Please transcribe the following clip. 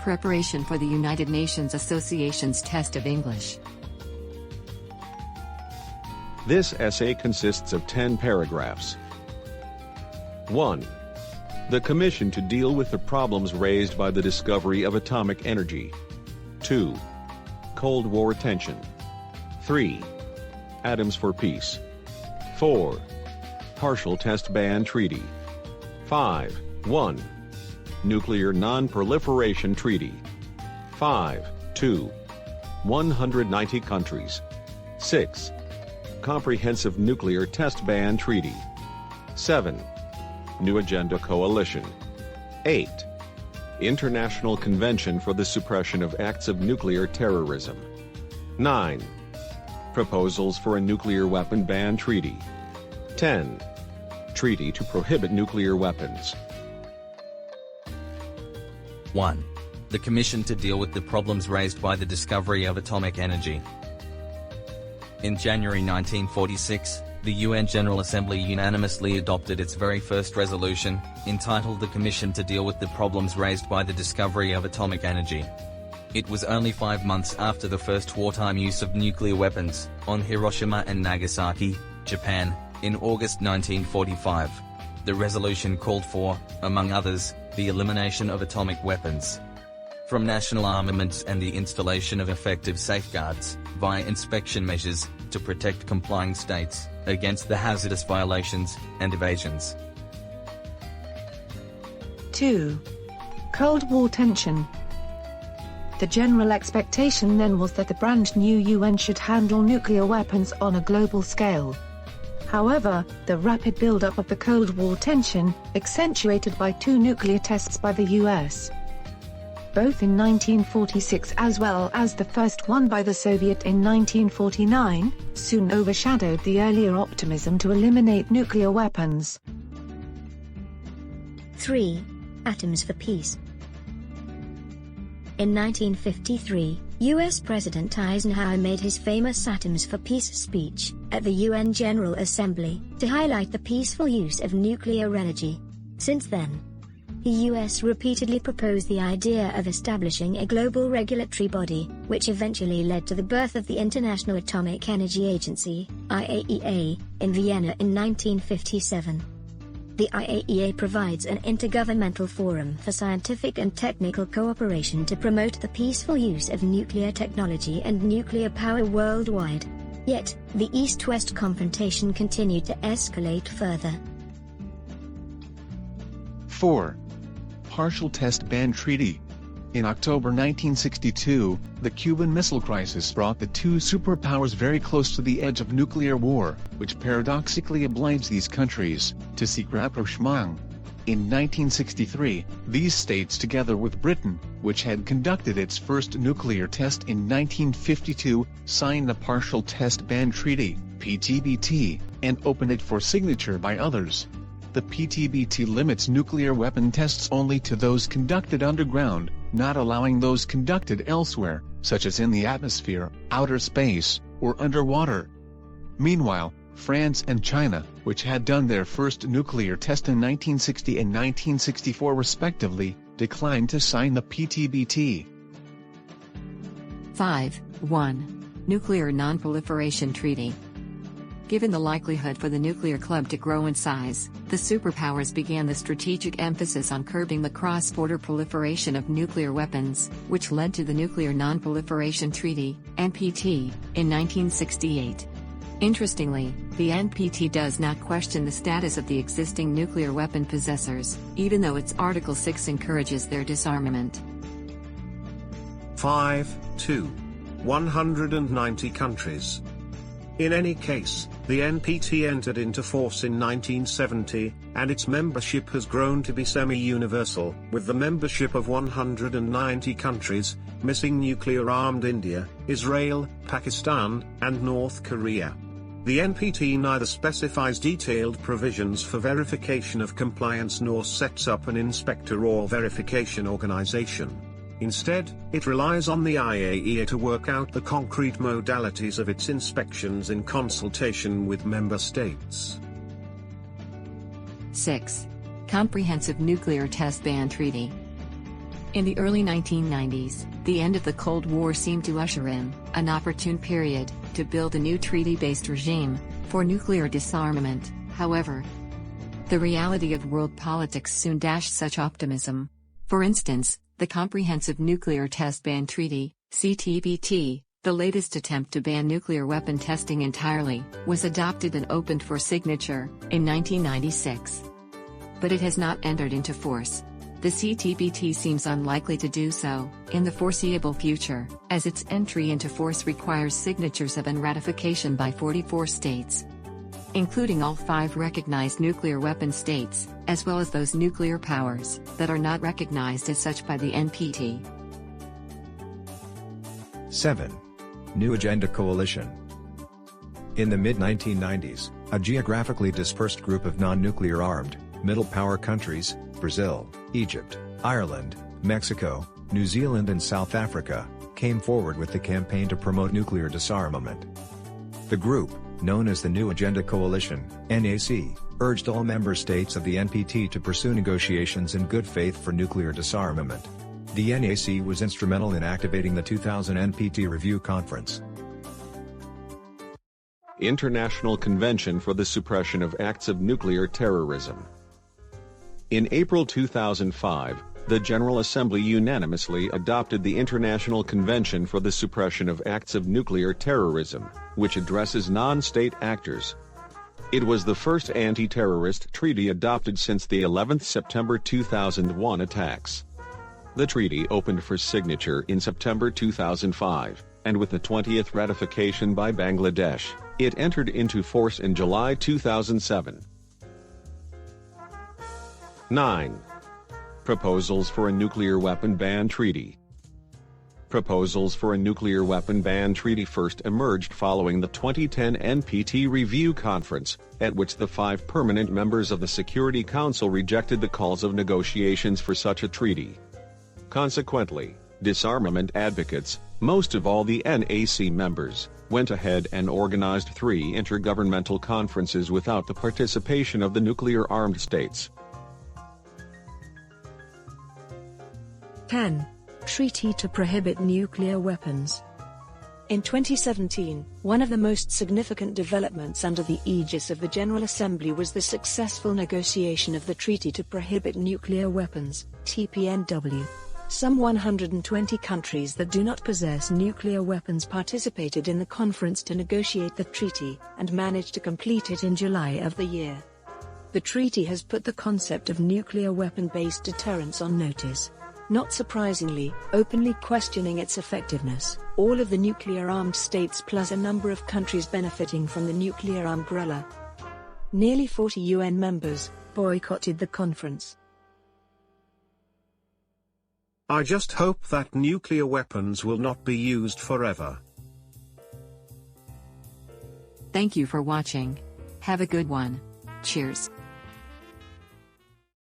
preparation for the United Nations Association's test of English. This essay consists of 10 paragraphs. 1. The Commission to deal with the problems raised by the discovery of atomic energy. 2. Cold War tension. 3. Atoms for peace. 4. Partial test ban treaty. 5. 1. Nuclear non-proliferation treaty. 5. 2. 190 countries. 6. Comprehensive nuclear test ban treaty. 7. New Agenda Coalition. 8. International Convention for the Suppression of Acts of Nuclear Terrorism. 9. Proposals for a Nuclear Weapon Ban Treaty. 10. Treaty to prohibit nuclear weapons. 1. The Commission to deal with the problems raised by the discovery of atomic energy. In January 1946, the UN General Assembly unanimously adopted its very first resolution, entitled the Commission to deal with the problems raised by the discovery of atomic energy. It was only 5 months after the first wartime use of nuclear weapons, on Hiroshima and Nagasaki, Japan, in August 1945. The resolution called for, among others, the elimination of atomic weapons from national armaments and the installation of effective safeguards, via inspection measures, to protect complying states against the hazardous violations and evasions. 2. Cold War tension. The general expectation then was that the brand new UN should handle nuclear weapons on a global scale. However, the rapid build-up of the Cold War tension, accentuated by 2 nuclear tests by the US, both in 1946 as well as the first one by the Soviet in 1949, soon overshadowed the earlier optimism to eliminate nuclear weapons. 3. Atoms for peace. In 1953, U.S. President Eisenhower made his famous Atoms for Peace speech at the UN General Assembly to highlight the peaceful use of nuclear energy. Since then, the U.S. repeatedly proposed the idea of establishing a global regulatory body, which eventually led to the birth of the International Atomic Energy Agency, IAEA, in Vienna in 1957. The IAEA provides an intergovernmental forum for scientific and technical cooperation to promote the peaceful use of nuclear technology and nuclear power worldwide. Yet, the East-West confrontation continued to escalate further. 4. Partial Test Ban Treaty. In October 1962, the Cuban Missile Crisis brought the 2 superpowers very close to the edge of nuclear war, which paradoxically obliged these countries to seek rapprochement. In 1963, these states, together with Britain, which had conducted its first nuclear test in 1952, signed the Partial Test Ban Treaty, PTBT, and opened it for signature by others. The PTBT limits nuclear weapon tests only to those conducted underground, not allowing those conducted elsewhere, such as in the atmosphere, outer space, or underwater. Meanwhile, France and China, which had done their first nuclear test in 1960 and 1964 respectively, declined to sign the PTBT. 5. 1. Nuclear Non-proliferation Treaty. Given the likelihood for the nuclear club to grow in size, the superpowers began the strategic emphasis on curbing the cross-border proliferation of nuclear weapons, which led to the Nuclear Non-proliferation Treaty, NPT, in 1968. Interestingly, the NPT does not question the status of the existing nuclear weapon possessors, even though its Article 6 encourages their disarmament. 5. 2. 190 countries. In any case, the NPT entered into force in 1970, and its membership has grown to be semi-universal, with the membership of 190 countries, missing nuclear-armed India, Israel, Pakistan, and North Korea. The NPT neither specifies detailed provisions for verification of compliance nor sets up an inspector or verification organization. Instead, it relies on the IAEA to work out the concrete modalities of its inspections in consultation with member states. 6. Comprehensive Nuclear Test Ban Treaty. In the early 1990s, the end of the Cold War seemed to usher in an opportune period to build a new treaty-based regime for nuclear disarmament. However, the reality of world politics soon dashed such optimism. For instance, the Comprehensive Nuclear Test Ban Treaty, CTBT, the latest attempt to ban nuclear weapon testing entirely, was adopted and opened for signature in 1996. But it has not entered into force. The CTBT seems unlikely to do so in the foreseeable future, as its entry into force requires signatures of and ratification by 44 states, including all 5 recognized nuclear weapon states, as well as those nuclear powers that are not recognized as such by the NPT. 7. New Agenda Coalition. In the mid-1990s, a geographically dispersed group of non-nuclear armed, middle-power countries, Brazil, Egypt, Ireland, Mexico, New Zealand and South Africa, came forward with the campaign to promote nuclear disarmament. The group, known as the New Agenda Coalition, NAC, urged all member states of the NPT to pursue negotiations in good faith for nuclear disarmament. The NAC was instrumental in activating the 2000 NPT Review Conference. International Convention for the Suppression of Acts of Nuclear Terrorism. In April 2005, the General Assembly unanimously adopted the International Convention for the Suppression of Acts of Nuclear Terrorism, which addresses non-state actors. It was the first anti-terrorist treaty adopted since the 11th September 2001 attacks. The treaty opened for signature in September 2005, and with the 20th ratification by Bangladesh, it entered into force in July 2007. 9. Proposals for a Nuclear Weapon Ban Treaty. Proposals for a nuclear weapon ban treaty first emerged following the 2010 NPT Review Conference, at which the 5 permanent members of the Security Council rejected the calls of negotiations for such a treaty. Consequently, disarmament advocates, most of all the NAC members, went ahead and organized 3 intergovernmental conferences without the participation of the nuclear-armed states. 10. Treaty to prohibit nuclear weapons. In 2017, one of the most significant developments under the aegis of the General Assembly was the successful negotiation of the Treaty to Prohibit Nuclear Weapons, TPNW. Some 120 countries that do not possess nuclear weapons participated in the conference to negotiate the treaty, and managed to complete it in July of the year. The treaty has put the concept of nuclear weapon-based deterrence on notice. Not surprisingly, openly questioning its effectiveness, all of the nuclear-armed states plus a number of countries benefiting from the nuclear umbrella. Nearly 40 UN members boycotted the conference. I just hope that nuclear weapons will not be used forever. Thank you for watching. Have a good one. Cheers.